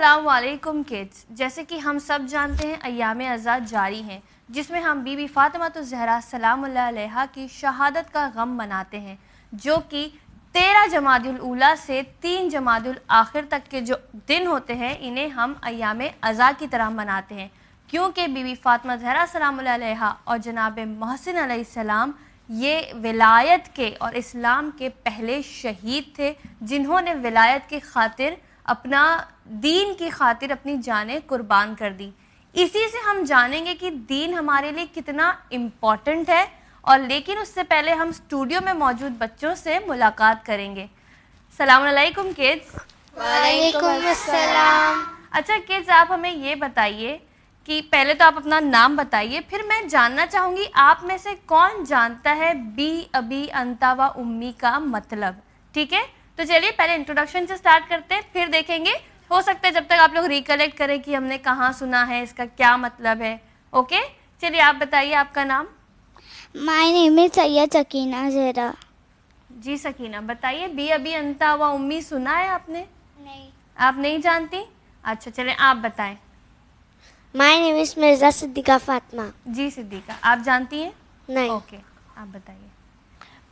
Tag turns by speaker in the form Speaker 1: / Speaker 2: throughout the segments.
Speaker 1: अस्सलाम वालेकुम किड्स। जैसे कि हम सब जानते हैं अय्याम अज़ा जारी हैं, जिसमें हम बीबी फ़ातिमातुज़ ज़हरा सलामुल्लाह अलैहा की शहादत का गम मनाते हैं, जो कि 13 जमादुल ऊला से 3 जमादुल आखिर तक के जो दिन होते हैं, इन्हें हम अय्याम अज़ा की तरह मनाते हैं, क्योंकि बीबी फ़ातिमा ज़हरा सलामुल्लाह अलैहा और जनाब मोहसिन अलैहिस्सलाम ये विलायत के और इस्लाम के पहले शहीद थे, जिन्होंने विलायत की खातिर अपना दीन की खातिर अपनी जानें कुर्बान कर दी। इसी से हम जानेंगे कि दीन हमारे लिए कितना इम्पॉर्टेंट है। और लेकिन उससे पहले हम स्टूडियो में मौजूद बच्चों से मुलाकात करेंगे। सलाम अलैकुम किड्स।
Speaker 2: वालेकुम अस्सलाम।
Speaker 1: अच्छा किड्स, आप हमें ये बताइए कि पहले तो आप अपना नाम बताइए, फिर मैं जानना चाहूँगी आप में से कौन जानता है बी अबी अंता व उम्मी का मतलब। ठीक है, तो चलिए पहले इंट्रोडक्शन से स्टार्ट करते हैं, फिर देखेंगे, हो सकता है जब तक आप लोग रिकलेक्ट करें कि हमने कहाँ सुना है, इसका क्या मतलब है। ओके, चलिए आप बताइए आपका नाम।
Speaker 2: My name is Syed Sakina Zahra.
Speaker 1: जी सकीना, बताइए बी अबी अंता व उम्मी सुना है आपने?
Speaker 2: नहीं।
Speaker 1: आप नहीं जानती? अच्छा चलिए आप बताएं।
Speaker 2: My name is Mirza Siddiqa Fatima.
Speaker 1: जी सिद्दीक़ा, आप जानती हैं?
Speaker 2: नहीं।
Speaker 1: ओके, आप बताइए।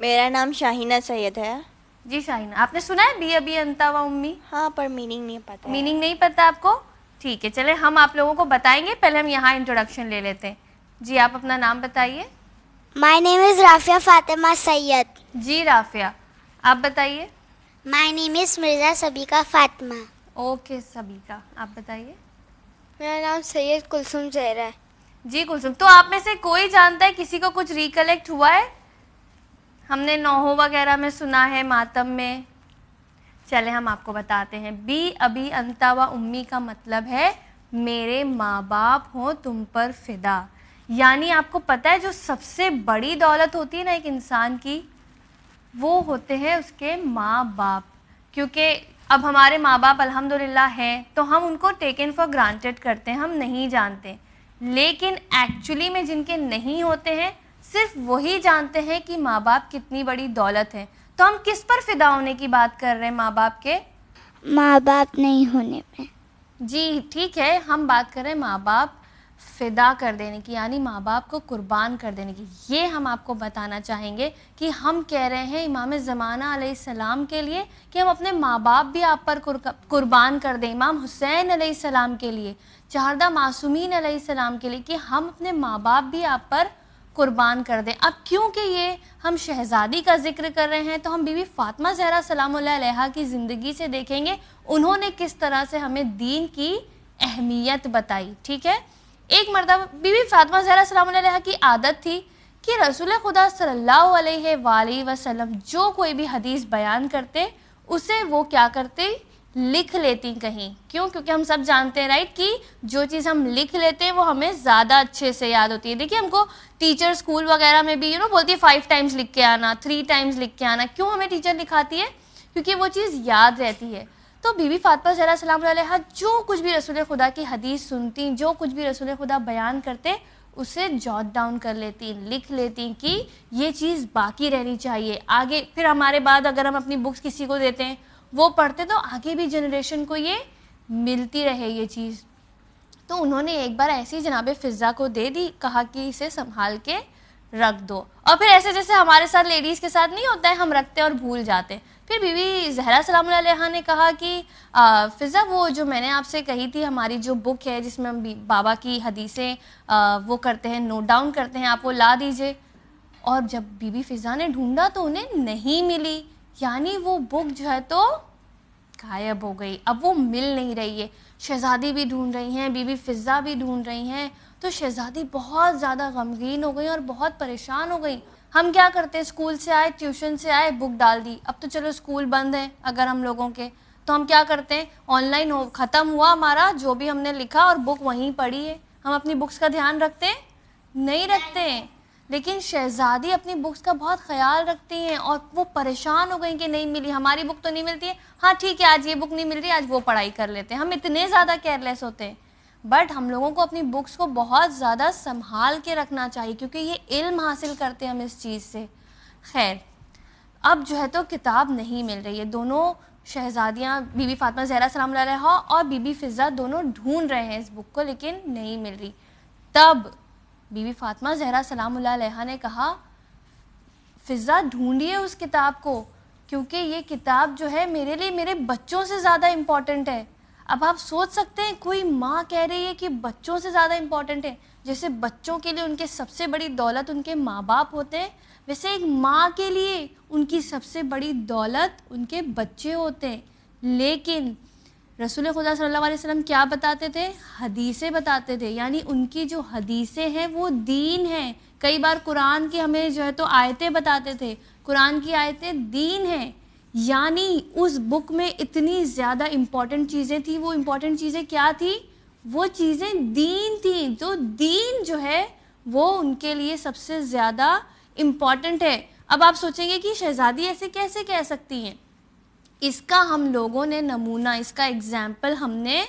Speaker 3: मेरा नाम शाहीना सैयद है।
Speaker 1: जी शाहीना, आपने सुना है बी अबी अंता व उम्मी?
Speaker 3: हाँ, पर मीनिंग नहीं पता है।
Speaker 1: मीनिंग नहीं पता आपको? ठीक है, चले हम आप लोगों को बताएंगे, पहले हम यहाँ इंट्रोडक्शन ले लेते हैं। जी आप अपना नाम बताइए।
Speaker 2: My name is Rafia Fatima Syed.
Speaker 1: जी राफिया, आप बताइए।
Speaker 2: My name is Mirza Sabika Fatima.
Speaker 1: Okay Sabika, आप बताइए।
Speaker 2: मेरा नाम सैयद कुलसुम ज़हरा है।
Speaker 1: जी कुलसुम, तो आप में से कोई जानता है, किसी को कुछ रिकलेक्ट हुआ है? हमने नौहो वगैरह में सुना है, मातम में। चले हम आपको बताते हैं। बी अबी अंता व उम्मी का मतलब है मेरे माँ बाप हो तुम पर फिदा। यानी आपको पता है जो सबसे बड़ी दौलत होती है ना एक इंसान की, वो होते हैं उसके माँ बाप। क्योंकि अब हमारे माँ बाप अल्हम्दुलिल्लाह हैं, तो हम उनको टेकन फॉर ग्रांटेड करते हैं, हम नहीं जानते। लेकिन एक्चुअली में जिनके नहीं होते हैं, सिर्फ वही जानते हैं कि माँ बाप कितनी बड़ी दौलत है। तो हम किस पर फिदा होने की बात कर रहे हैं? माँ बाप के
Speaker 2: माँ बाप नहीं होने में।
Speaker 1: जी ठीक है, हम बात कर रहे हैं माँ बाप फिदा कर देने की, यानी माँ बाप को कुर्बान कर देने की। ये हम आपको बताना चाहेंगे कि हम कह रहे हैं इमाम ज़माना अलैहिस्सलाम के लिए कि हम अपने माँ बाप भी आप पर कुर्बान कर दें। इमाम हुसैन अलैहिस्सलाम के लिए, चारदा मासूमीन अलैहिस्सलाम के लिए, कि हम अपने माँ बाप भी आप पर कुर्बान कर दें। अब क्योंकि ये हम शहज़ादी का जिक्र कर रहे हैं, तो हम बीबी फ़ातिमा ज़हरा सलामुल्लाह अलैहा की ज़िंदगी से देखेंगे उन्होंने किस तरह से हमें दीन की अहमियत बताई। ठीक है, एक मर्तबा बीबी फ़ातिमा ज़हरा सलामुल्लाह अलैहा की आदत थी कि रसूल खुदा सल्लल्लाहु अलैहि वसल्लम जो कोई भी हदीस बयान करते, उसे वो क्या करते, लिख लेती कहीं। क्यों? क्योंकि हम सब जानते हैं राइट कि जो चीज़ हम लिख लेते हैं वो हमें ज़्यादा अच्छे से याद होती है। देखिए हमको टीचर स्कूल वगैरह में भी बोलती है 5 टाइम्स लिख के आना, 3 टाइम्स लिख के आना। क्यों हमें टीचर लिखाती है? क्योंकि वो चीज़ याद रहती है। तो बीबी फ़ातिमा ज़हरा सलामुल्लाह अलैहा जो कुछ भी रसूल खुदा की हदीस सुनती, जो कुछ भी रसूल खुदा बयान करते, उसे जॉट डाउन कर लेती, लिख लेती कि ये चीज़ बाकी रहनी चाहिए आगे। फिर हमारे बाद अगर हम अपनी बुक्स किसी को देते हैं, वो पढ़ते, तो आगे भी जनरेशन को ये मिलती रहे ये चीज़। तो उन्होंने एक बार ऐसी जनाब फ़िज़ा को दे दी, कहा कि इसे संभाल के रख दो। और फिर ऐसे जैसे हमारे साथ लेडीज़ के साथ नहीं होता है, हम रखते हैं और भूल जाते हैं। फिर बीबी ज़हरा सलामुल्लाह अलैहा ने कहा कि फ़िज़ा, वो जो मैंने आपसे कही थी, हमारी जो बुक है जिसमें हम बाबा की हदीसें वो करते हैं, नोट डाउन करते हैं, आप वो ला दीजिए। और जब बीबी फ़िज़ा ने ढूंढा तो उन्हें नहीं मिली, यानी वो बुक जो है तो गायब हो गई। अब वो मिल नहीं रही है। शहज़ादी भी ढूंढ रही हैं, बीबी फ़िज़ा भी ढूंढ रही हैं। तो शहज़ादी बहुत ज़्यादा गमगीन हो गई और बहुत परेशान हो गई। हम क्या करते हैं, स्कूल से आए, ट्यूशन से आए, बुक डाल दी। अब तो चलो स्कूल बंद है अगर हम लोगों के, तो हम क्या करते हैं, ऑनलाइन हो ख़त्म हुआ हमारा जो भी हमने लिखा और बुक वहीं पड़ी है। हम अपनी बुक्स का ध्यान रखते हैं? नहीं रखते हैं। लेकिन शहज़ादी अपनी बुक्स का बहुत ख्याल रखती हैं और वो परेशान हो गई कि नहीं मिली, हमारी बुक तो नहीं मिलती है, हाँ ठीक है आज ये बुक नहीं मिल रही, आज वो पढ़ाई कर लेते हैं। हम इतने ज़्यादा केयरलेस होते हैं। बट हम लोगों को अपनी बुक्स को बहुत ज़्यादा संभाल के रखना चाहिए, क्योंकि ये इल्म हासिल करते हैं हम इस चीज़ से। खैर, अब जो है तो किताब नहीं मिल रही है। दोनों शहज़ादियाँ बीबी फ़ातिमा ज़हरा सलाम अलैहा और बीबी फ़िज़ा दोनों ढूंढ रहे हैं इस बुक को, लेकिन नहीं मिल रही। तब बीबी फ़ातिमा ज़हरा सलाम अलैहा ने कहा, फ़िज़ा ढूंढिए उस किताब को, क्योंकि ये किताब जो है मेरे लिए मेरे बच्चों से ज़्यादा इम्पॉर्टेंट है। अब आप सोच सकते हैं, कोई माँ कह रही है कि बच्चों से ज़्यादा इम्पॉर्टेंट है। जैसे बच्चों के लिए उनके सबसे बड़ी दौलत उनके माँ बाप होते हैं, वैसे एक माँ के लिए उनकी सबसे बड़ी दौलत उनके बच्चे होते हैं। लेकिन रसूल खुदा सल्लल्लाहु अलैहि वसल्लम क्या बताते थे? हदीसें बताते थे, यानी उनकी जो हदीसें हैं वो दीन हैं। कई बार कुरान की हमें जो है तो आयतें बताते थे, कुरान की आयतें दीन हैं, यानी उस बुक में इतनी ज़्यादा इम्पॉर्टेंट चीज़ें थी। वो इम्पॉर्टेंट चीज़ें क्या थी? वो चीज़ें दीन थी। जो दीन जो है वो उनके लिए सबसे ज़्यादा इम्पॉर्टेंट है। अब आप सोचेंगे कि शहज़ादी ऐसे कैसे कह सकती हैं? इसका हम लोगों ने नमूना, इसका एग्जाम्पल हमने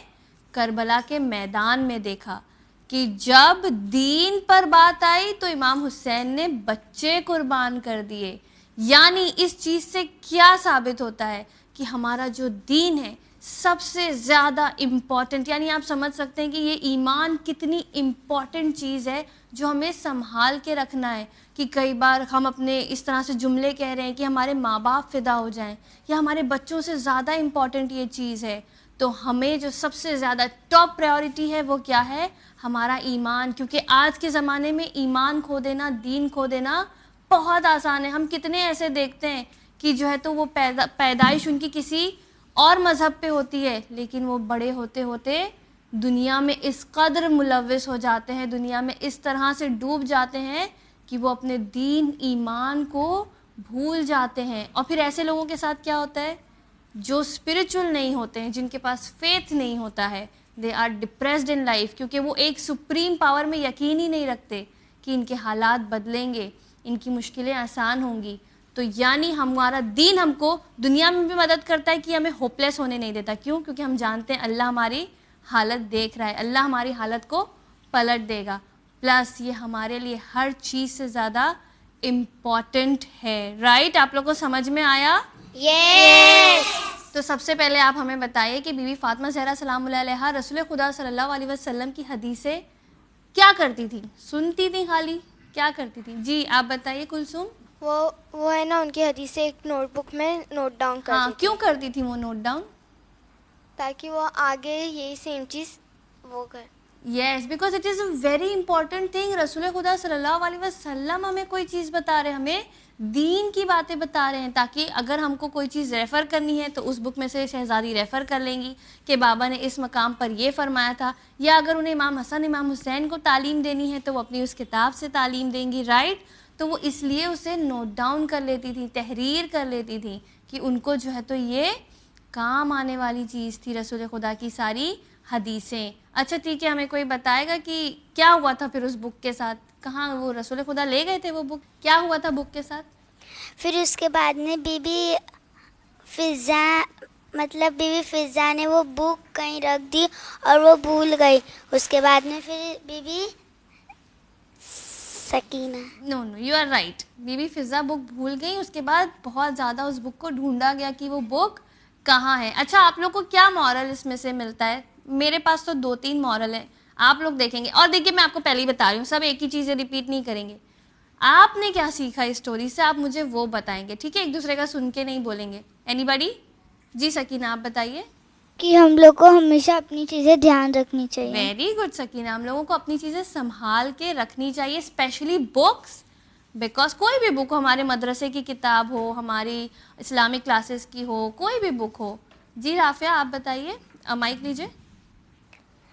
Speaker 1: करबला के मैदान में देखा कि जब दीन पर बात आई तो इमाम हुसैन ने बच्चे कुर्बान कर दिए। यानी इस चीज़ से क्या साबित होता है कि हमारा जो दीन है सबसे ज़्यादा इम्पॉर्टेंट, यानी आप समझ सकते हैं कि ये ईमान कितनी इम्पॉर्टेंट चीज़ है जो हमें संभाल के रखना है। कि कई बार हम अपने इस तरह से जुमले कह रहे हैं कि हमारे माँ बाप फ़िदा हो जाएं या हमारे बच्चों से ज़्यादा इम्पॉर्टेंट ये चीज़ है, तो हमें जो सबसे ज़्यादा टॉप प्रायोरिटी है वो क्या है? हमारा ईमान। क्योंकि आज के ज़माने में ईमान खो देना, दीन खो देना बहुत आसान है। हम कितने ऐसे देखते हैं कि जो है तो वो पैदाइश उनकी किसी और मज़हब पे होती है, लेकिन वो बड़े होते होते दुनिया में इस कदर मुलव्विस हो जाते हैं, दुनिया में इस तरह से डूब जाते हैं कि वो अपने दीन ईमान को भूल जाते हैं। और फिर ऐसे लोगों के साथ क्या होता है? जो स्पिरिचुअल नहीं होते हैं, जिनके पास फेथ नहीं होता है, they are depressed in life, क्योंकि वो एक सुप्रीम पावर में यकीन ही नहीं रखते कि इनके हालात बदलेंगे, इनकी मुश्किलें आसान होंगी। तो यानी हमारा दीन हमको दुनिया में भी मदद करता है कि हमें होपलेस होने नहीं देता। क्यों? क्योंकि हम जानते हैं अल्लाह हमारी हालत देख रहा है, अल्लाह हमारी हालत को पलट देगा। प्लस ये हमारे लिए हर चीज़ से ज़्यादा इम्पॉर्टेंट है। राइट? आप लोग को समझ में आया?
Speaker 2: यस।
Speaker 1: तो सबसे पहले आप हमें बताइए कि बीबी फ़ातिमा ज़हरा सलाम अलैहा रसूल खुदा सल्लल्लाहु अलैहि वसल्लम की हदीसें क्या करती थी? सुनती थी खाली? क्या करती थी? जी आप बताइए कुलसुम।
Speaker 2: वो है ना, उनकी हदीसें एक नोटबुक में नोट डाउन कर
Speaker 1: हाँ,
Speaker 2: देती
Speaker 1: क्यों
Speaker 2: थी,
Speaker 1: करती थी वो नोट डाउन?
Speaker 2: ताकि वो आगे यही सेम चीज़ वो कर।
Speaker 1: Yes, because it is a very important thing. रसूल खुदा सल्लल्लाहु अलैहि वसल्लम हमें कोई चीज़ बता रहे हैं, हमें दीन की बातें बता रहे हैं, ताकि अगर हमको कोई चीज़ रेफ़र करनी है तो उस बुक में से शहज़ादी रेफ़र कर लेंगी कि बाबा ने इस मकाम पर ये फ़रमाया था। या अगर उन्हें इमाम हसन इमाम हुसैन को तालीम देनी है तो वो अपनी उस किताब से तालीम देंगी। राइट? तो वो इसलिए उसे नोट डाउन कर लेती थी, तहरीर कर लेती थी कि उनको जो है तो ये काम आने वाली चीज़ थी रसूल खुदा की सारी हदीसें। अच्छा ठीक है, हमें कोई बताएगा कि क्या हुआ था फिर उस बुक के साथ? कहाँ वो रसूल खुदा ले गए थे वो बुक? क्या हुआ था बुक के साथ?
Speaker 2: फिर उसके बाद में बीबी फ़िज़ा ने वो बुक कहीं रख दी और वो भूल गई। उसके बाद में फिर Bibi Sakina,
Speaker 1: no you are right, Bibi Fiza book भूल गई। उसके बाद बहुत ज़्यादा उस बुक को ढूंढा गया कि वो बुक कहाँ है। अच्छा, आप लोग को क्या मॉरल इसमें से मिलता है? मेरे पास तो 2-3 मॉरल हैं, आप लोग देखेंगे। और देखिए, मैं आपको पहले ही बता रही हूँ, सब एक ही चीज़ें रिपीट नहीं करेंगे। आपने क्या सीखा इस स्टोरी से, आप मुझे वो बताएंगे, ठीक है? एक दूसरे का सुन के नहीं बोलेंगे। एनीबॉडी? जी सकीना, आप बताइए।
Speaker 2: कि हम लोग को हमेशा अपनी चीज़ें ध्यान रखनी चाहिए।
Speaker 1: वेरी गुड सकीना, हम लोगों को अपनी चीज़ें संभाल के रखनी चाहिए, स्पेशली बुक्स। बिकॉज कोई भी बुक हो, हमारे मदरसे की किताब हो, हमारी इस्लामिक क्लासेस की हो, कोई भी बुक हो। जी राफिया, आप बताइए, माइक लीजिए।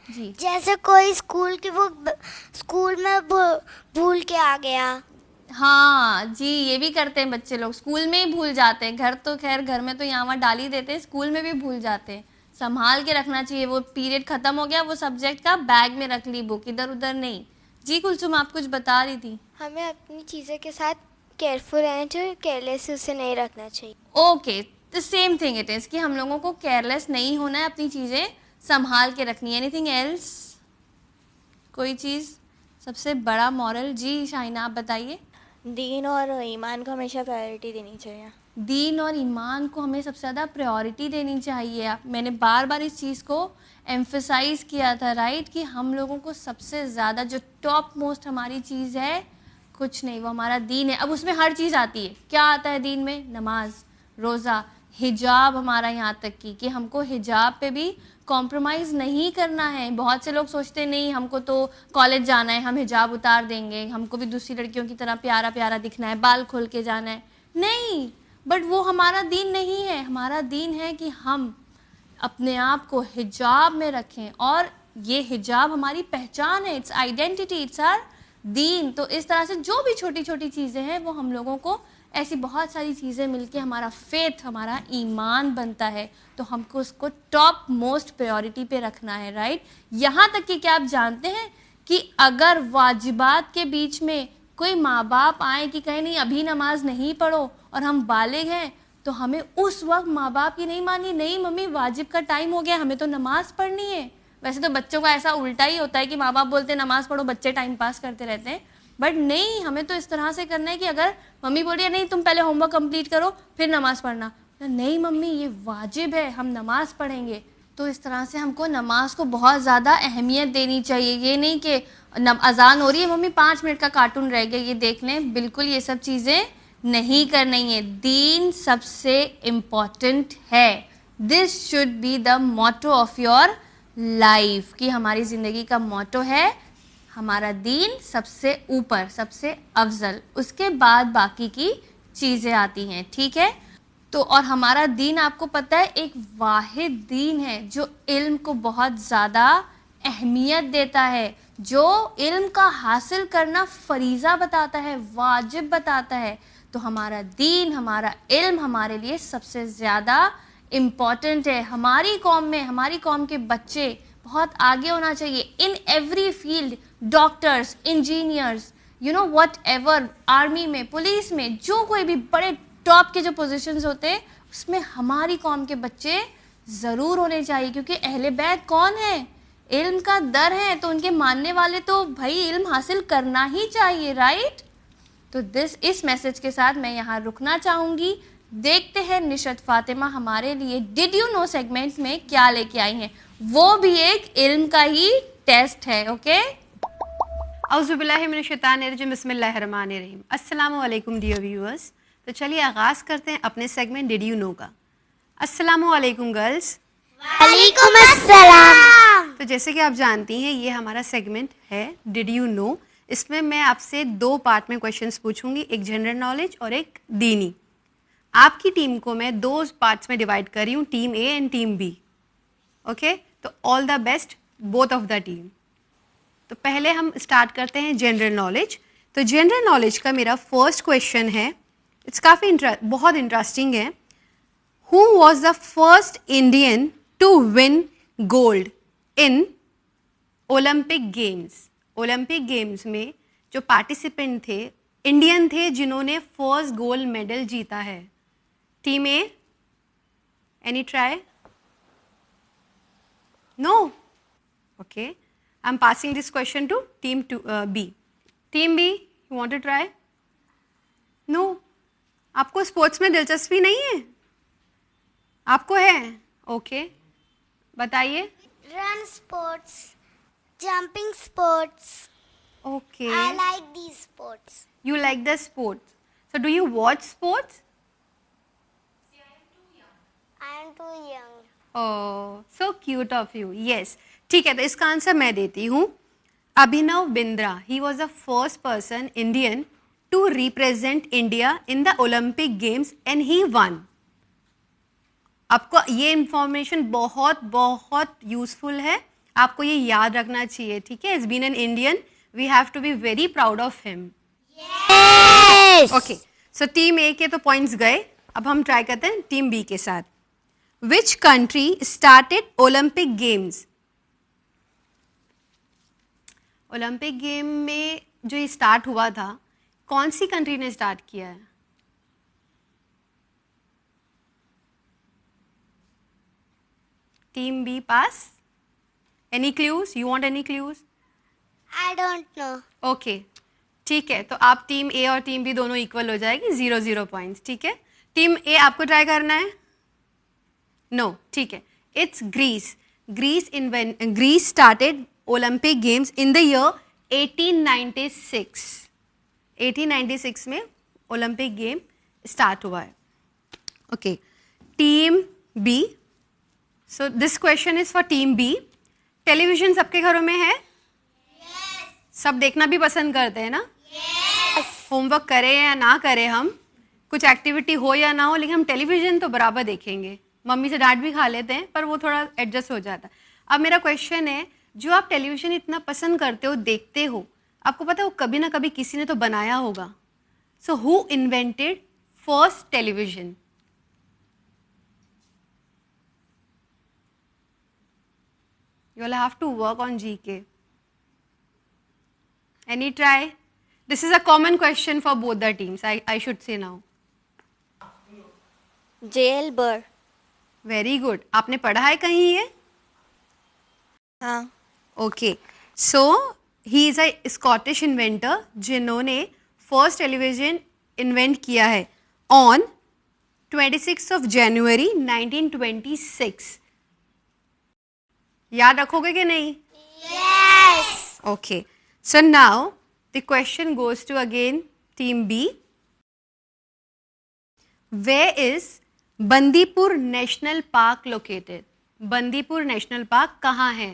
Speaker 1: जी,
Speaker 2: जैसे कोई स्कूल की बुक स्कूल में भूल के आ गया।
Speaker 1: हाँ जी, ये भी करते हैं बच्चे लोग, स्कूल में ही भूल जाते हैं। घर तो खैर, घर में तो यहाँ वहाँ डाल ही देते हैं, स्कूल में भी भूल जाते हैं। संभाल के रखना चाहिए। वो पीरियड ख़त्म हो गया, वो सब्जेक्ट का बैग में रख ली बुक, इधर उधर नहीं। जी कुलसुम, आप कुछ बता रही थी।
Speaker 2: हमें अपनी चीज़ों के साथ केयरफुल रहना चाहिए, केयरलेस उसे नहीं रखना चाहिए।
Speaker 1: Okay, the same thing it is कि हम लोगों को केयरलेस नहीं होना है, अपनी चीज़ें संभाल के रखनी है। Anything else? कोई चीज़? सबसे बड़ा मॉरल? जी शाहिना, आप बताइए।
Speaker 3: दीन और ईमान को हमेशा प्रायोरिटी देनी चाहिए।
Speaker 1: दीन और ईमान को हमें सबसे ज़्यादा प्रायोरिटी देनी चाहिए। मैंने बार बार इस चीज़ को एम्फसाइज़ किया था, राइट, कि हम लोगों को सबसे ज़्यादा जो टॉप मोस्ट हमारी चीज़ है कुछ नहीं, वो हमारा दीन है। अब उसमें हर चीज़ आती है। क्या आता है दीन में? नमाज, रोज़ा, हिजाब, हमारा यहाँ तक कि हमको हिजाब पे भी कॉम्प्रोमाइज़ नहीं करना है। बहुत से लोग सोचते नहीं हमको तो कॉलेज जाना है, हम हिजाब उतार देंगे, हमको भी दूसरी लड़कियों की तरह प्यारा प्यारा दिखना है, बाल खोल के जाना है। नहीं, बट वो हमारा दीन नहीं है। हमारा दीन है कि हम अपने आप को हिजाब में रखें, और ये हिजाब हमारी पहचान है, इट्स आइडेंटिटी, इट्स आर दीन। तो इस तरह से जो भी छोटी छोटी चीज़ें हैं वो हम लोगों को, ऐसी बहुत सारी चीज़ें मिलके हमारा फेथ, हमारा ईमान बनता है। तो हमको उसको टॉप मोस्ट प्रायोरिटी पे रखना है, राइट। यहाँ तक कि क्या आप जानते हैं कि अगर वाजिबात के बीच में कोई माँ बाप आए कि कहीं नहीं अभी नमाज नहीं पढ़ो और हम बालिग हैं, तो हमें उस वक्त माँ बाप की नहीं मानी, नहीं मम्मी वाजिब का टाइम हो गया, हमें तो नमाज पढ़नी है। वैसे तो बच्चों का ऐसा उल्टा ही होता है कि माँ बाप बोलते हैं नमाज पढ़ो, बच्चे टाइम पास करते रहते हैं। बट नहीं, हमें तो इस तरह से करना है कि अगर मम्मी बोल रही है नहीं तुम पहले होमवर्क कंप्लीट करो फिर नमाज पढ़ना, नहीं मम्मी ये वाजिब है, हम नमाज पढ़ेंगे। तो इस तरह से हमको नमाज को बहुत ज़्यादा अहमियत देनी चाहिए। ये नहीं कि अजान हो रही है मम्मी 5 मिनट का कार्टून रह गया ये देख लें, बिल्कुल ये सब चीज़ें नहीं करनी है। दीन सबसे इम्पॉर्टेंट है। This should be the motto of your life, कि हमारी ज़िंदगी का मोटो है हमारा दीन सबसे ऊपर, सबसे अफजल, उसके बाद बाकी की चीज़ें आती हैं, ठीक है। तो और हमारा दीन आपको पता है एक वाहिद दीन है जो इल्म को बहुत ज़्यादा अहमियत देता है, जो इल्म का हासिल करना फरीज़ा बताता है, वाजिब बताता है। तो हमारा दीन, हमारा इल्म हमारे लिए सबसे ज़्यादा इम्पॉर्टेंट है। हमारी कौम में, हमारी कौम के बच्चे बहुत आगे होना चाहिए in every field, doctors, engineers, you know what ever, army में, पुलिस में, जो कोई भी बड़े टॉप के जो पोजीशंस होते हैं उसमें हमारी कौम के बच्चे ज़रूर होने चाहिए। क्योंकि अहले बैत कौन है? इल्म का दर है, तो उनके मानने वाले तो भाई इल्म हासिल करना ही चाहिए, राइट। तो इस मैसेज के साथ मैं यहाँ रुकना चाहूँगी। देखते हैं निशत फातिमा हमारे लिए डिड यू नो सेगमेंट में क्या लेके आई हैं। वो भी एक इल्म का ही टेस्ट है, ओके।
Speaker 4: औज़ुबिल्लाहिमिनश्शैतानिर्रजीम, बिस्मिल्लाहिर्रहमानिर्रहीम। अस्सलामु अलैकुम डियर व्यूअर्स। तो चलिए आगाज़ करते हैं अपने सेगमेंट डिड यू नो का। अस्सलामु अलैकुम गर्ल्स।
Speaker 2: वालेकुम अस्सलाम।
Speaker 4: तो जैसे कि आप जानती हैं ये हमारा सेगमेंट है डिड यू नो। इसमें मैं आपसे 2 पार्ट में क्वेश्चंस पूछूंगी, एक जनरल नॉलेज और एक दीनी। आपकी टीम को मैं 2 पार्ट्स में डिवाइड कर रही हूँ, team A and team B, okay. तो all the best both of the team. तो पहले हम स्टार्ट करते हैं जनरल नॉलेज। तो जनरल नॉलेज का मेरा फर्स्ट क्वेश्चन है, इट्स काफ़ी बहुत इंटरेस्टिंग है। Who was the first Indian to win gold in Olympic Games? Olympic Games में जो पार्टिसिपेंट थे इंडियन थे जिन्होंने फर्स्ट गोल्ड मेडल जीता है। Team A, any try? No? Okay, I am passing this question to team B. Team B, you want to try? No? आपको sports में दिलचस्पी नहीं है? आपको है? ओके, बताइए।
Speaker 2: Run sports, jumping sports.
Speaker 4: Okay,
Speaker 2: I like these sports.
Speaker 4: you like the sports. So do you watch sports?
Speaker 2: I am too young.
Speaker 4: Oh, so cute of you. Yes. ठीक है, तो इसका आंसर मैं देती हूँ। Abhinav Bindra, he was the first person Indian to represent India in the Olympic Games and he won. आपको ये information बहुत बहुत यूजफुल है, आपको ये याद रखना चाहिए, ठीक है। Is been an Indian, we have to be very proud of him.
Speaker 2: Yes.
Speaker 4: Okay, so team A के तो पॉइंट्स गए, अब हम ट्राई करते हैं टीम बी के साथ। Which country started Olympic Games? Olympic game में जो ये स्टार्ट हुआ था, कौन सी कंट्री ने स्टार्ट किया है? Team B pass? Any clues? You want any clues?
Speaker 2: I don't know.
Speaker 4: Okay, ठीक है, तो आप टीम ए और टीम बी दोनों इक्वल हो जाएगी, 0-0 पॉइंट्स, ठीक है। टीम ए आपको ट्राई करना है? नो, ठीक है. It's Greece. Greece started Olympic games in the year 1896. 1896 में ओलंपिक गेम स्टार्ट हुआ है. Okay, team B. So this question is for team B. Television सबके घरों में है? सब देखना भी पसंद करते हैं ना? होमवर्क करें या ना करें, हम कुछ एक्टिविटी हो या ना हो, लेकिन हम टेलीविजन तो बराबर देखेंगे. मम्मी से डांट भी खा लेते हैं, पर वो थोड़ा एडजस्ट हो जाता है. अब मेरा क्वेश्चन है, जो आप टेलीविजन इतना पसंद करते हो, देखते हो, आपको पता है वो कभी ना कभी किसी ने तो बनाया होगा. So who invented first television? You will have to work on GK. Any try? This is a common question for both the teams. I should say now.
Speaker 3: J.L. Burr.
Speaker 4: Very good. आपने पढ़ा है कहीं ये?
Speaker 3: हाँ.
Speaker 4: Okay. So he is a Scottish inventor जिन्होंने first television invent किया है on 26th of January 1926. याद रखोगे कि नहीं?
Speaker 2: Yes.
Speaker 4: Okay. So now the question goes to again team B. Where is Bandipur national park located? Bandipur national park कहाँ है?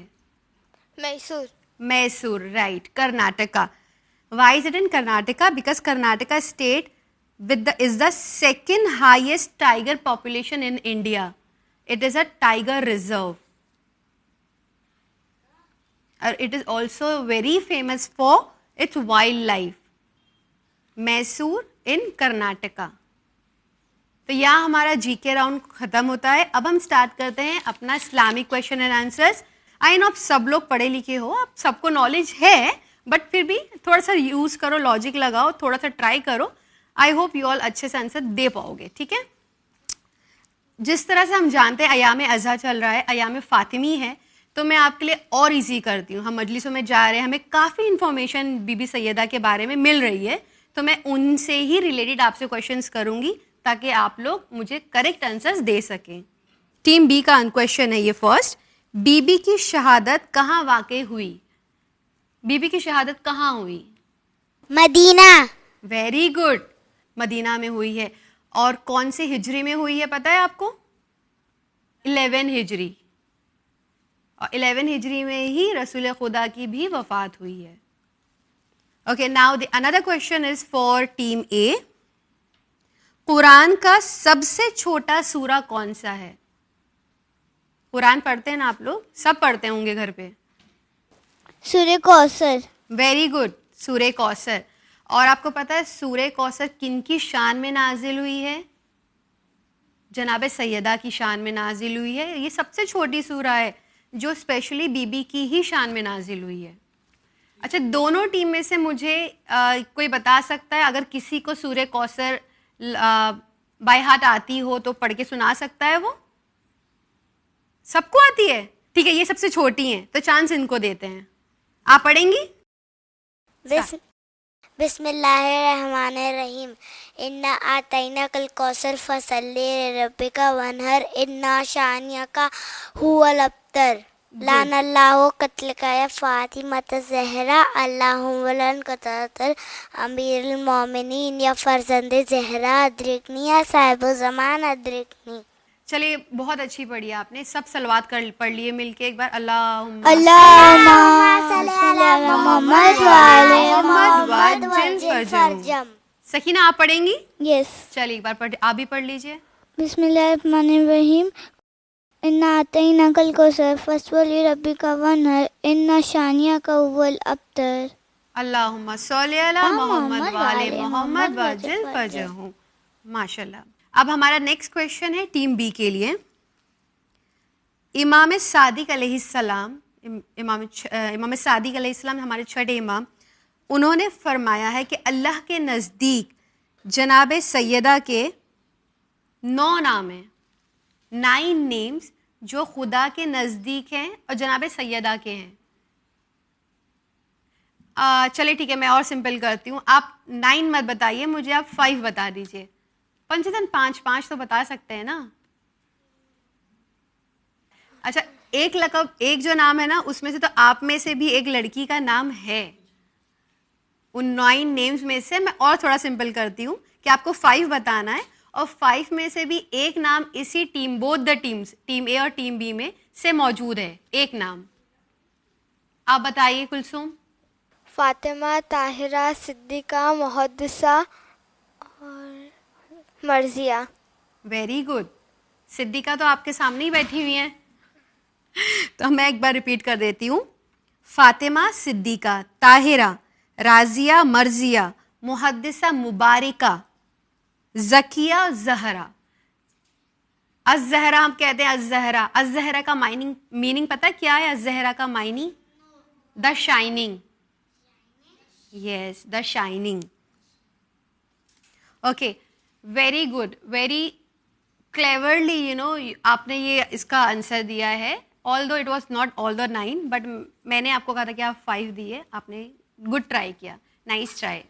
Speaker 2: Mysore.
Speaker 4: Mysore, right. Karnataka. Why is it in Karnataka? Because Karnataka state is the second highest tiger population in India. It is a tiger reserve. It is also very famous for its wildlife. Mysore in Karnataka. तो यहाँ हमारा GK round खत्म होता है. अब हम start करते हैं अपना Islamic question and answers. I know आप सब लोग पढ़े लिखे हो, आप सबको नॉलेज है, बट फिर भी थोड़ा सा यूज करो, लॉजिक लगाओ, थोड़ा सा ट्राई करो. आई होप यू ऑल अच्छे से आंसर दे पाओगे. ठीक है? जिस तरह से हम जानते हैं अयाम अज़हा चल रहा है, अयाम फातिमी है, तो मैं आपके लिए और इजी करती हूँ. हम मजलिसों में जा रहे हैं, हमें काफ़ी इन्फॉर्मेशन बीबी सैयदा के बारे में मिल रही है, तो मैं उनसे ही रिलेटेड आपसे क्वेश्चंस करूँगी ताकि आप लोग मुझे करेक्ट आंसर्स दे सकें. टीम बी का क्वेश्चन है ये फर्स्ट. बीबी की शहादत कहाँ वाक़ई हुई? बीबी की शहादत कहाँ हुई?
Speaker 2: मदीना.
Speaker 4: Very good. मदीना में हुई है. और कौन से हिजरी में हुई है पता है आपको? 11 हिजरी. और 11 हिजरी में ही रसूल खुदा की भी वफात हुई है. Okay, now another question is for team A. Quran का सबसे छोटा सूरा कौन सा है? कुरान पढ़ते हैं ना आप लोग? सब पढ़ते होंगे घर पे.
Speaker 2: सूर्य कौसर.
Speaker 4: Very good. सूरे कौसर. और आपको पता है सूरे कौसर किन की शान में नाजिल हुई है? जनाब सैयदा की शान में नाजिल हुई है. ये सबसे छोटी सूरा है जो स्पेशली बीबी की ही शान में नाजिल हुई है. अच्छा, दोनों टीम में से मुझे कोई बता सकता है, अगर किसी को सूरे कौसर बाय हार्ट आती हो तो पढ़ के सुना सकता है? वो सबको आती है? ठीक है, ये सबसे छोटी हैं तो चांस इनको देते हैं. आप पढ़ेंगी?
Speaker 2: बिस्मिल्लाहिर्रहमानिर्रहीम. इन्ना आतैना कल कौसर फसल्ली रब्बिका वनहर इन्ना शानियका हुवल अब्तर. लानल्लाहु कत्लकाया फातिमत ज़हरा अल्लाहुम्मलन कतर अमीरुल मोमिनीन या फरजंदे ज़हरा अद्रिकनी या साहिबो ज़मान अद्रिकनी.
Speaker 4: चलिए, बहुत अच्छी पढ़ी आपने. सब सलवात कर पढ़ लिए मिलके एक बार. सकीना आप पढ़ेंगी?
Speaker 2: यस.
Speaker 4: चलिए एक बार पढ़, आप भी पढ़ लीजिए.
Speaker 2: बिस्मिल्लाहिर्रहमानिर्रहीम. इन्ना आतैना कल कौसर फसल्ली रब्बिका वनहर इन्ना शानियका हुवल अब्तर.
Speaker 4: अल्लाहुम्मा सल्ली अला मोहम्मद व आले मोहम्मद वजिल फजहू. माशाल्लाह. अब हमारा नेक्स्ट क्वेश्चन है टीम बी के लिए. इमाम सादिक अलैहिस्सलाम, इमाम सादिक अलैहिस्सलाम हमारे छठे इमाम, उन्होंने फरमाया है कि अल्लाह के नज़दीक जनाब सैयदा के 9 नाम हैं. 9 नेम्स जो खुदा के नज़दीक हैं और जनाब सैयदा के हैं. चलिए ठीक है, मैं और सिंपल करती हूँ. आप 9 मत बताइए मुझे, आप 5 बता दीजिए. पंचतन 5 तो बता सकते हैं ना। अच्छा, एक लकब, एक जो नाम है ना उसमें से तो आप में से भी एक लड़की का नाम है। उन 9 नेम्स में से मैं और थोड़ा सिंपल करती हूँ कि आपको 5 बताना है और 5 में से भी एक नाम इसी team, both the teams, team A और टीम बी में से मौजूद है। एक नाम आप बताइए कुलसुम।
Speaker 3: फातिमा, ताहिरा, सिद्दीका, मुहद्दिसा और मर्जिया।
Speaker 4: Very good. सिद्दीका तो आपके सामने ही बैठी हुई हैं। तो मैं एक बार रिपीट कर देती हूँ। फातिमा, सिद्दीका, ताहिरा, राजिया, मर्जिया, मुहद्दिसा, मुबारिका, जकिया, जहरा। अज़हरा हम कहते हैं, अज़हरा। अज़हरा का मीनिंग पता है क्या है? अज़हरा का Mayani the shining. Yes, the shining. Okay, very good, very cleverly, you know, आपने ये इसका आंसर दिया है। ऑल दो it was not all the 9, but मैंने आपको कहा था कि आप 5 दिए, आपने गुड ट्राई किया, nice try.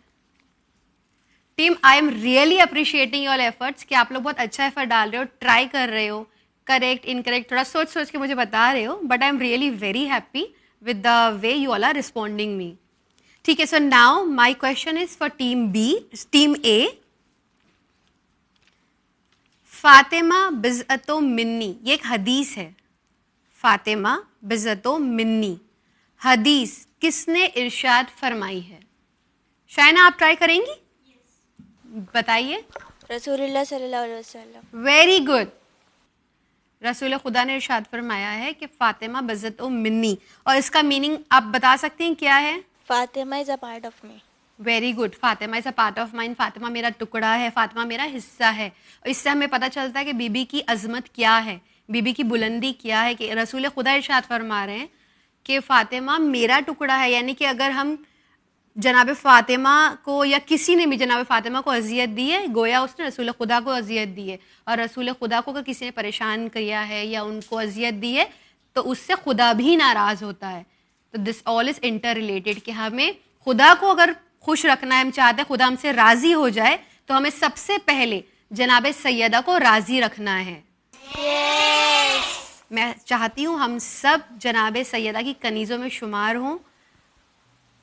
Speaker 4: Team, I am really appreciating your efforts कि आप लोग बहुत अच्छा एफर्ट डाल रहे हो, ट्राई कर रहे हो, करेक्ट इनकरेक्ट थोड़ा सोच सोच के मुझे बता रहे हो, but I am really very happy with the way you all are responding me. ठीक है, so now my question is for team B, team A. Fatima बिज़अतो मिन्नी, ये एक हदीस है। फातिमा बिज़अतो मिन्नी, हदीस किसने इरशाद फरमाई है? शायना आप ट्राई करेंगी? बताइए।
Speaker 3: रसूलुल्लाह सल्लल्लाहु अलैहि वसल्लम।
Speaker 4: Very good. रसूल खुदा ने इरशाद फरमाया है कि फातिमा बिज़अतो मिन्नी, और इसका मीनिंग आप बता सकते हैं क्या है?
Speaker 3: Fatima is a part of me.
Speaker 4: Very good. Fatima is a part of mine, Fatima मेरा टुकड़ा है, फातिमा मेरा हिस्सा है। और इससे हमें पता चलता है कि बीबी की अजमत क्या है, बीबी की बुलंदी क्या है, कि रसूल खुदा इरशाद फरमा रहे हैं कि फातिमा मेरा टुकड़ा है। यानी कि अगर हम जनाब फातिमा को, या किसी ने भी जनाब फातिमा को अजियत दी है, गोया उसने रसूल खुदा को अजियत दी है। और रसूल खुदा को अगर किसी ने परेशान किया है या उनको अजियत दी है तो उससे खुदा भी नाराज़ होता है। तो this all is inter related कि हमें खुदा को अगर खुश रखना है, हम चाहते हैं खुदा हमसे राज़ी हो जाए, तो हमें सबसे पहले जनाब सैयदा को राज़ी रखना है। मैं चाहती हूँ हम सब जनाब सैयदा की कनीज़ों में शुमार हों।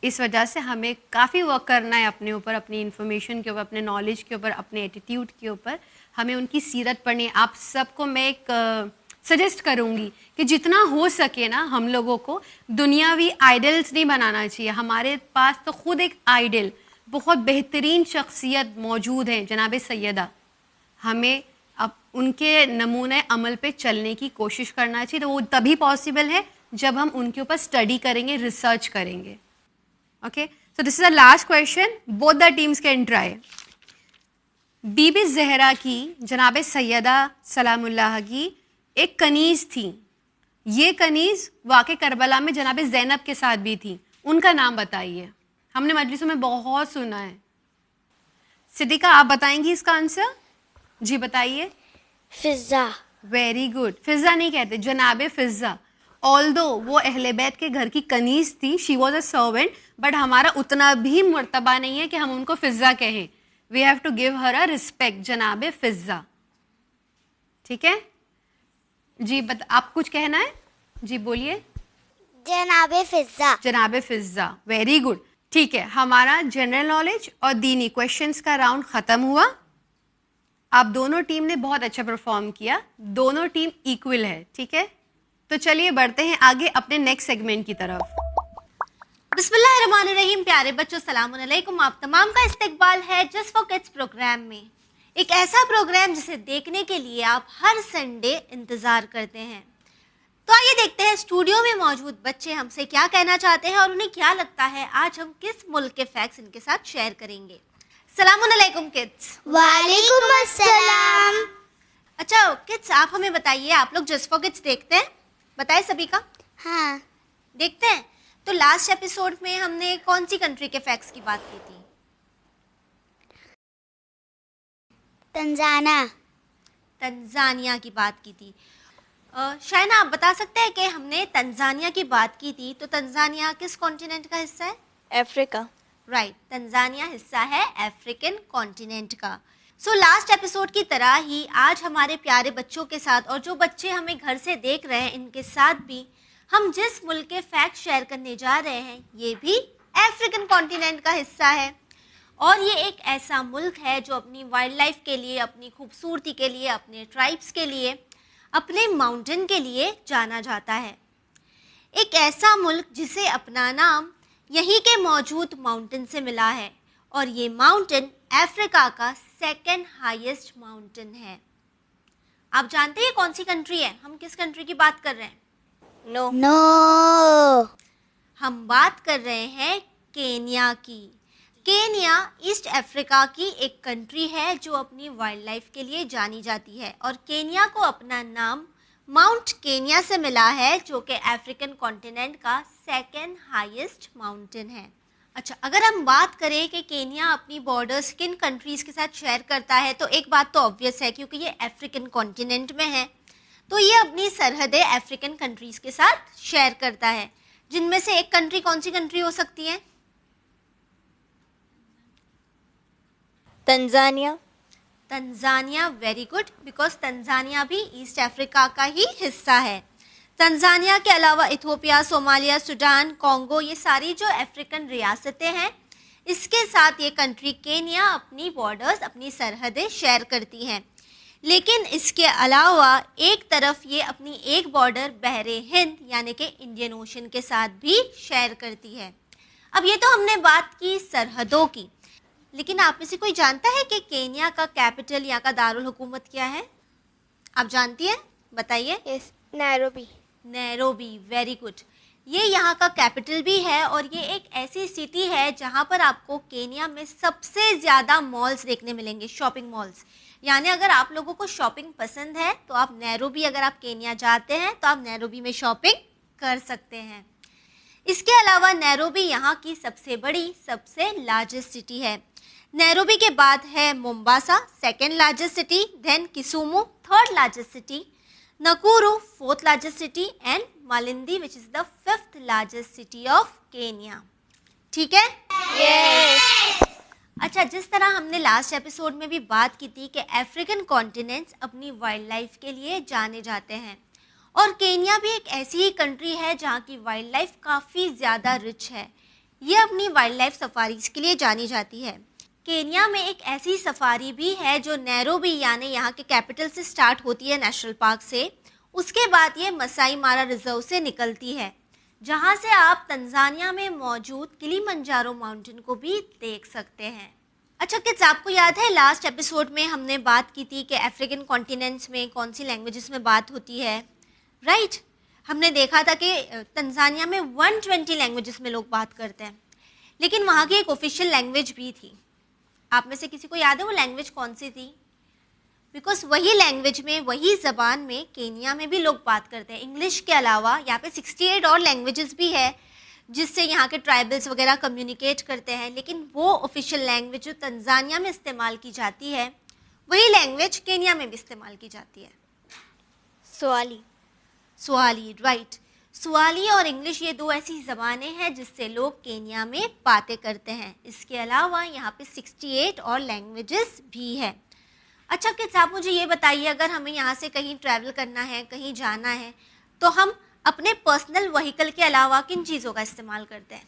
Speaker 4: इस वजह से हमें काफ़ी वर्क करना है अपने ऊपर, अपनी इन्फॉर्मेशन के ऊपर, अपने नॉलेज के ऊपर, अपने एटीट्यूड के ऊपर। हमें उनकी सीरत पढ़नी है। आप सबको मैं एक सजेस्ट करूँगी कि जितना हो सके ना, हम लोगों को दुनियावी आइडल्स नहीं बनाना चाहिए। हमारे पास तो खुद एक आइडल, बहुत बेहतरीन शख्सियत मौजूद है, जनाब सैयदा। हमें अब उनके नमूने अमल पे चलने की कोशिश करना चाहिए। तो वो तभी पॉसिबल है जब हम उनके ऊपर स्टडी करेंगे, रिसर्च करेंगे। Okay, so this is the last question, both the teams can try. Bibi Zahra की, जनाब सैयदा सलामुल्लाह की एक कनीज़ थी। ये कनीज़ वाक़े करबला में जनाब ज़ैनब के साथ भी थी। उनका नाम बताइए। हमने मजलिसों में बहुत सुना है। सिद्दीका आप बताएंगी इसका आंसर? जी बताइए।
Speaker 2: फिज़ा।
Speaker 4: Very good. फिज़ा नहीं कहते, जनाब फ़िज़ा। ऑल्दो वो अहले बैत के घर की कनीज़ थी, she was a servant, but हमारा उतना भी मर्तबा नहीं है कि हम उनको फ़िज़ा कहें। We have to give her a respect, जनाब फ़िज़ा। ठीक है जी, आप कुछ कहना है? जी बोलिए।
Speaker 2: जनाबे फिज़ा।
Speaker 4: जनाब फ़िज़ा, वेरी गुड। ठीक है, हमारा जनरल नॉलेज और दीनी क्वेश्चंस का राउंड ख़त्म हुआ। आप दोनों टीम ने बहुत अच्छा परफॉर्म किया, दोनों टीम इक्वल है। ठीक है, तो चलिए बढ़ते हैं आगे अपने नेक्स्ट सेगमेंट की तरफ।
Speaker 1: बिस्मिल्लाहिर्रहमानिर्रहीम। प्यारे बच्चों, सलामुन अलैकुम। आप तमाम का इस्तकबाल है जस्ट फॉर किड्स प्रोग्राम में। एक ऐसा प्रोग्राम जिसे देखने के लिए आप हर संडे इंतज़ार करते हैं। तो आइए देखते हैं स्टूडियो में मौजूद बच्चे हमसे क्या कहना चाहते हैं और उन्हें क्या लगता है आज हम किस मुल्क के फैक्ट्स इनके साथ शेयर करेंगे। सलामुन अलैकुम किड्स।
Speaker 2: वालेकुम अस्सलाम।
Speaker 1: अच्छा किड्स, आप हमें बताइए, आप लोग जस्ट फॉर किड्स देखते हैं? बताए सभी का?
Speaker 2: हाँ।
Speaker 1: देखते हैं। तो लास्ट एपिसोड में हमने कौन सी कंट्री के फैक्ट्स की बात की थी? तंजानिया की बात की थी। शायना आप बता सकते हैं कि हमने तंजानिया की बात की थी, तो तंजानिया किस कॉन्टिनेंट का हिस्सा है?
Speaker 3: अफ्रीका।
Speaker 1: राइट, तंजानिया हिस्सा है अफ्रीकन कॉन्टिनेंट का।
Speaker 5: सो लास्ट एपिसोड की तरह ही आज हमारे प्यारे बच्चों के साथ और जो बच्चे हमें घर से देख रहे हैं इनके साथ भी हम जिस मुल्क के फैक्ट शेयर करने जा रहे हैं ये भी अफ्रीकन कॉन्टिनेंट का हिस्सा है। और ये एक ऐसा मुल्क है जो अपनी वाइल्ड लाइफ के लिए, अपनी खूबसूरती के लिए, अपने ट्राइब्स के लिए, अपने माउंटेन के लिए जाना जाता है। एक ऐसा मुल्क जिसे अपना नाम यहीं के मौजूद माउंटेन से मिला है और ये माउंटेन अफ्रीका का सेकंड हाईएस्ट माउंटेन है। आप जानते हैं कौन सी कंट्री है? हम किस कंट्री की बात कर रहे हैं?
Speaker 3: No
Speaker 2: no.
Speaker 5: हम बात कर रहे हैं केन्या की। केन्या ईस्ट अफ्रीका की एक कंट्री है जो अपनी वाइल्ड लाइफ के लिए जानी जाती है और केन्या को अपना नाम माउंट केन्या से मिला है जो कि अफ्रीकन कॉन्टिनेंट का सेकंड हाईएस्ट माउंटेन है। अच्छा, अगर हम बात करें कि केन्या अपनी बॉर्डर्स किन कंट्रीज के साथ शेयर करता है तो एक बात तो ऑब्वियस है, क्योंकि ये अफ्रीकन कॉन्टिनेंट में है तो ये अपनी सरहदें अफ्रीकन कंट्रीज के साथ शेयर करता है, जिनमें से एक कंट्री कौन सी कंट्री हो सकती है?
Speaker 3: Tanzania.
Speaker 5: Tanzania, very good, because Tanzania भी ईस्ट अफ्रीका का ही हिस्सा है। तंजानिया के अलावा इथोपिया, सोमालिया, सूडान, कॉन्गो, ये सारी जो अफ्रीकन रियासतें हैं इसके साथ ये कंट्री केन्या अपनी बॉर्डर्स, अपनी सरहदें शेयर करती हैं। लेकिन इसके अलावा एक तरफ ये अपनी एक बॉर्डर बहरे हिंद यानी कि इंडियन ओशन के साथ भी शेयर करती है। अब ये तो हमने बात की सरहदों की, लेकिन आप में से कोई जानता है कि केन्या का कैपिटल, यहाँ का दारुल हुकूमत क्या है? आप जानती हैं? बताइए।
Speaker 3: Yes, Nairobi.
Speaker 5: Nairobi, very good. ये यहाँ का कैपिटल भी है और ये एक ऐसी सिटी है जहाँ पर आपको केन्या में सबसे ज़्यादा मॉल्स देखने मिलेंगे, शॉपिंग मॉल्स। यानी अगर आप लोगों को शॉपिंग पसंद है तो आप नैरोबी, अगर आप केन्या जाते हैं तो आप नैरोबी में शॉपिंग कर सकते हैं। इसके अलावा नैरोबी यहाँ की सबसे बड़ी, सबसे लार्जेस्ट सिटी है। नैरोबी के बाद है Mombasa, second largest city, then Kisumu, third largest city, Nakuru, fourth largest city and Malindi which is the fifth largest city of Kenya. ठीक है?
Speaker 3: यस।
Speaker 5: अच्छा, जिस तरह हमने लास्ट एपिसोड में भी बात की थी कि अफ्रीकन कॉन्टिनेंट्स अपनी वाइल्ड लाइफ के लिए जाने जाते हैं और केन्या भी एक ऐसी ही कंट्री है जहाँ की वाइल्ड लाइफ काफ़ी ज़्यादा रिच है। ये अपनी वाइल्ड लाइफ सफारीज के लिए जानी जाती है। केन्या में एक ऐसी सफारी भी है जो नैरोबी यानी यहाँ के कैपिटल से स्टार्ट होती है, नेशनल पार्क से। उसके बाद ये मसाई मारा रिजर्व से निकलती है, जहाँ से आप तंजानिया में मौजूद किलिमंजारो माउंटेन को भी देख सकते हैं। अच्छा किड्स, आपको याद है लास्ट एपिसोड में हमने बात की थी कि अफ्रीकन कॉन्टिनेंट्स में कौन सी लैंग्वेजेस में बात होती है? राइट, हमने देखा था कि तंजानिया में 120 लैंग्वेजेस में लोग बात करते हैं, लेकिन वहाँ की एक ऑफिशियल लैंग्वेज भी थी। आप में से किसी को याद है वो लैंग्वेज कौन सी थी? बिकॉज वही लैंग्वेज में, वही ज़बान में केन्या में भी लोग बात करते हैं। इंग्लिश के अलावा यहाँ पे 68 और लैंग्वेजेस भी है जिससे यहाँ के ट्राइबल्स वगैरह कम्युनिकेट करते हैं, लेकिन वो ऑफिशियल लैंग्वेज जो तंजानिया में इस्तेमाल की जाती है वही लैंग्वेज केन्या में भी इस्तेमाल की जाती है।
Speaker 3: स्वाली।
Speaker 5: Swally, right. स्वाली और इंग्लिश ये दो ऐसी ज़बानें हैं जिससे लोग केन्या में बातें करते हैं। इसके अलावा यहाँ पे 68 और लैंग्वेजेस भी है। अच्छा किड्स, आप मुझे ये बताइए, अगर हमें यहाँ से कहीं ट्रैवल करना है, कहीं जाना है, तो हम अपने पर्सनल व्हीकल के अलावा किन चीज़ों का इस्तेमाल करते हैं?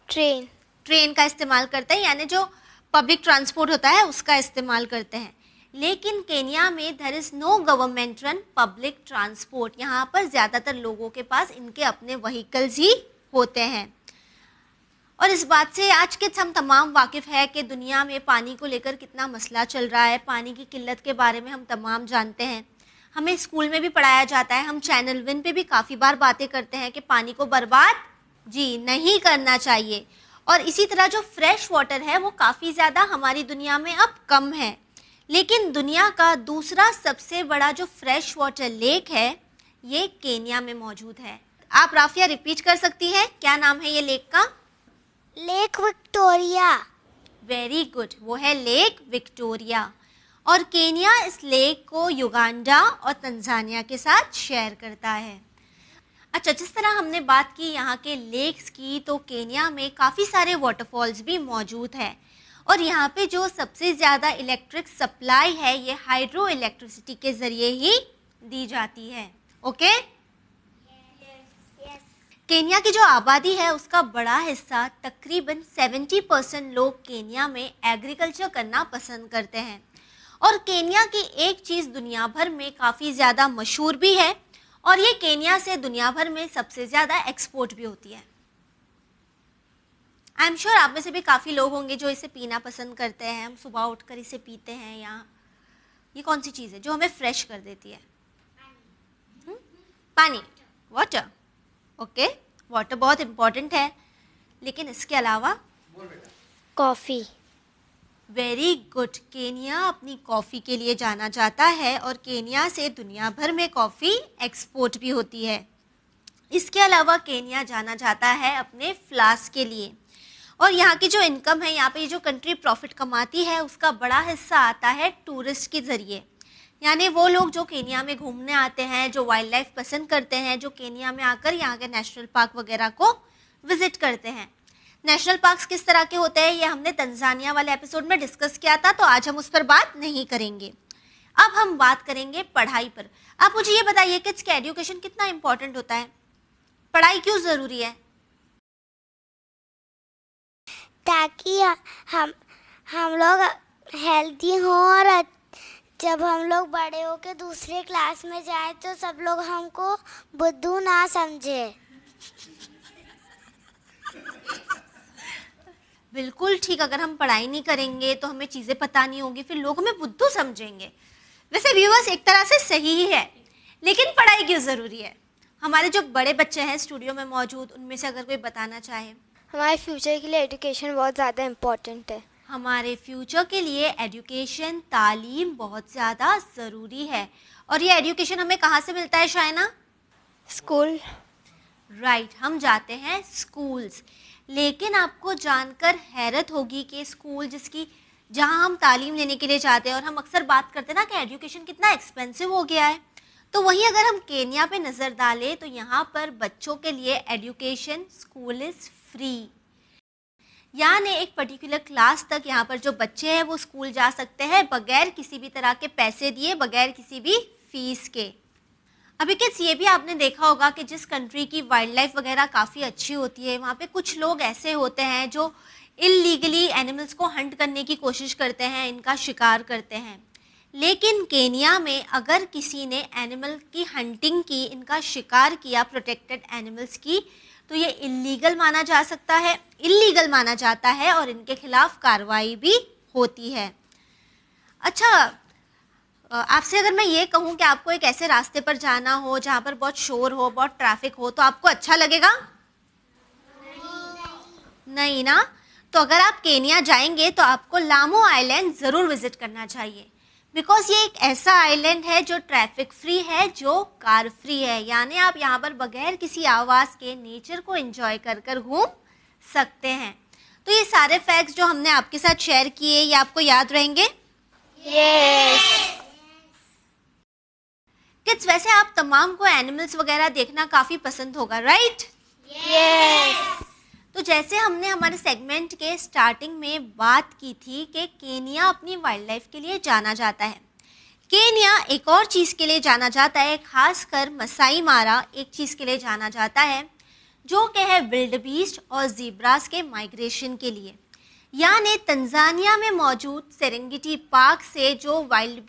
Speaker 3: ट्रेन।
Speaker 5: ट्रेन का इस्तेमाल करते हैं, यानी जो पब्लिक ट्रांसपोर्ट होता है उसका इस्तेमाल करते हैं। लेकिन केन्या में there is no government run public transport. यहाँ पर ज़्यादातर लोगों के पास इनके अपने व्हीकल्स ही होते हैं। और इस बात से आज के हम तमाम वाकिफ़ है कि दुनिया में पानी को लेकर कितना मसला चल रहा है। पानी की किल्लत के बारे में हम तमाम जानते हैं, हमें स्कूल में भी पढ़ाया जाता है। हम चैनल विन पे भी काफ़ी बार बातें करते हैं कि पानी को बर्बाद जी नहीं करना चाहिए। और इसी तरह जो फ्रेश वाटर है वो काफ़ी ज़्यादा हमारी दुनिया में अब कम है। लेकिन दुनिया का दूसरा सबसे बड़ा जो फ्रेश वाटर लेक है ये केन्या में मौजूद है। आप राफिया रिपीट कर सकती हैं, क्या नाम है ये लेक का?
Speaker 2: Lake Victoria.
Speaker 5: वेरी गुड, वो है लेक विक्टोरिया। और केन्या इस लेक को युगांडा और तंजानिया के साथ शेयर करता है। अच्छा, जिस तरह हमने बात की यहाँ के लेक्स की, तो केन्या में काफ़ी सारे वाटरफॉल्स भी मौजूद है और यहाँ पे जो सबसे ज़्यादा इलेक्ट्रिक सप्लाई है ये हाइड्रो इलेक्ट्रिसिटी के ज़रिए ही दी जाती है। ओके? केन्या की जो आबादी है उसका बड़ा हिस्सा, तकरीबन 70% लोग केन्या में एग्रीकल्चर करना पसंद करते हैं और केन्या की एक चीज़ दुनिया भर में काफ़ी ज़्यादा मशहूर भी है और ये केन्या से दुनिया भर में सबसे ज़्यादा एक्सपोर्ट भी होती है। आई एम श्योर आप में से भी काफ़ी लोग होंगे जो इसे पीना पसंद करते हैं। हम सुबह उठकर इसे पीते हैं। यहाँ ये कौन सी चीज़ है जो हमें फ्रेश कर देती है? पानी, वाटर। ओके, वाटर बहुत इम्पॉर्टेंट है, लेकिन इसके अलावा
Speaker 3: कॉफ़ी।
Speaker 5: Very good. केन्या अपनी कॉफ़ी के लिए जाना जाता है और केन्या से दुनिया भर में कॉफ़ी एक्सपोर्ट भी होती है। इसके अलावा केन्या जाना जाता है अपने फ्लास के लिए और यहाँ की जो इनकम है, यहाँ पे जो कंट्री प्रॉफिट कमाती है उसका बड़ा हिस्सा आता है टूरिस्ट के ज़रिए। यानी वो लोग जो केन्या में घूमने आते हैं, जो वाइल्ड लाइफ पसंद करते हैं, जो केन्या में आकर यहाँ के नेशनल पार्क वगैरह को विज़िट करते हैं। नेशनल पार्क्स किस तरह के होते हैं ये हमने तंजानिया वाले एपिसोड में डिस्कस किया था, तो आज हम उस पर बात नहीं करेंगे। अब हम बात करेंगे पढ़ाई पर। आप मुझे ये बताइए कि किड्स का एजुकेशन कितना इम्पोर्टेंट होता है? पढ़ाई क्यों ज़रूरी है?
Speaker 2: ताकि हम लोग हेल्दी हों और जब हम लोग बड़े होकर दूसरे क्लास में जाएं तो सब लोग हमको बुद्धू ना समझे।
Speaker 5: बिल्कुल ठीक। अगर हम पढ़ाई नहीं करेंगे तो हमें चीज़ें पता नहीं होंगी, फिर लोग हमें बुद्धू समझेंगे। वैसे व्यूअर्स एक तरह से सही ही है, लेकिन पढ़ाई क्यों ज़रूरी है? हमारे जो बड़े बच्चे हैं स्टूडियो में मौजूद, उनमें से अगर कोई बताना चाहे।
Speaker 3: हमारे फ्यूचर के लिए एजुकेशन बहुत ज़्यादा इम्पोर्टेंट है।
Speaker 5: हमारे फ्यूचर के लिए एजुकेशन, तालीम बहुत ज़्यादा ज़रूरी है। और ये एजुकेशन हमें कहाँ से मिलता है शायना?
Speaker 3: स्कूल।
Speaker 5: राइट, हम जाते हैं स्कूल्स। लेकिन आपको जानकर हैरत होगी कि स्कूल जहाँ हम तालीम लेने के लिए जाते हैं, और हम अक्सर बात करते हैं ना कि एजुकेशन कितना एक्सपेंसिव हो गया है, तो वहीं अगर हम केन्या पे नज़र डालें तो यहाँ पर बच्चों के लिए एजुकेशन, स्कूल इज़ फ्री। यानी एक पर्टिकुलर क्लास तक यहाँ पर जो बच्चे हैं वो स्कूल जा सकते हैं बगैर किसी भी तरह के पैसे दिए, बगैर किसी भी फीस के। अभी किड्स ये भी आपने देखा होगा कि जिस कंट्री की वाइल्ड लाइफ वगैरह काफ़ी अच्छी होती है, वहाँ पे कुछ लोग ऐसे होते हैं जो इल्लीगली एनिमल्स को हंट करने की कोशिश करते हैं, इनका शिकार करते हैं। लेकिन केन्या में अगर किसी ने एनिमल की हंटिंग की, इनका शिकार किया, प्रोटेक्टेड एनिमल्स की, तो ये इल्लीगल माना जा सकता है, इल्लीगल माना जाता है और इनके खिलाफ कार्रवाई भी होती है। अच्छा, आपसे अगर मैं ये कहूँ कि आपको एक ऐसे रास्ते पर जाना हो जहाँ पर बहुत शोर हो, बहुत ट्रैफिक हो, तो आपको अच्छा लगेगा? नहीं ना? तो अगर आप केन्या जाएंगे तो आपको लामो आइलैंड ज़रूर विजिट करना चाहिए, बिकॉज ये एक ऐसा आइलैंड है जो ट्रैफिक फ्री है, जो कार फ्री है। यानी आप यहाँ पर बगैर किसी आवाज़ के नेचर को एंजॉय कर कर घूम सकते हैं। तो ये सारे फैक्ट्स जो हमने आपके साथ शेयर किए, ये आपको याद रहेंगे?
Speaker 3: यस।
Speaker 5: किड्स, वैसे आप तमाम को एनिमल्स वगैरह देखना काफ़ी पसंद होगा, राइट?
Speaker 3: यस।
Speaker 5: तो जैसे हमने हमारे सेगमेंट के स्टार्टिंग में बात की थी कि केन्या अपनी वाइल्ड लाइफ के लिए जाना जाता है, केन्या एक और चीज़ के लिए जाना जाता है, खासकर मसाई मारा एक चीज़ के लिए जाना जाता है, जो कि है विल्ड बीस्ट और ज़ीब्रास के माइग्रेशन के लिए। यानी तंजानिया में मौजूद सेरेंगेटी पार्क से जो विल्ड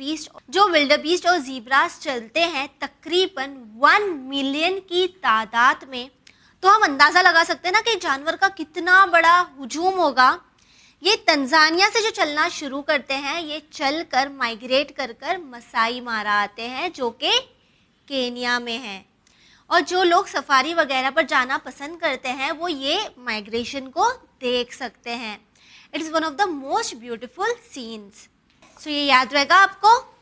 Speaker 5: बीस्ट और ज़ीब्रास चलते हैं तकरीबन 1 मिलियन की तादाद में, तो हम अंदाज़ा लगा सकते हैं ना कि जानवर का कितना बड़ा हुजूम होगा। ये तंजानिया से जो चलना शुरू करते हैं, ये चल कर माइग्रेट कर कर मसाई मारा आते हैं, जो कि केन्या में है। और जो लोग सफारी वगैरह पर जाना पसंद करते हैं वो ये माइग्रेशन को देख सकते हैं। It is one of the most beautiful scenes. So ये याद रहेगा आपको?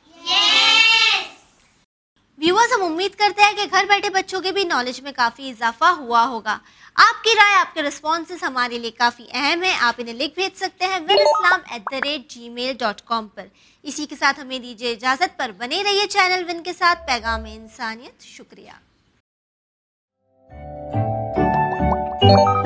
Speaker 5: व्यूअर्स, हम उम्मीद करते हैं कि घर बैठे बच्चों के भी नॉलेज में काफ़ी इजाफा हुआ होगा। आपकी राय, आपके रिस्पॉन्सेस हमारे लिए काफ़ी अहम है। आप इन्हें लिख भेज सकते हैं winislam@gmail.com पर। इसी के साथ हमें दीजिए इजाज़त, पर बने रहिए चैनल विन के साथ। पैगाम इंसानियत। शुक्रिया।
Speaker 6: you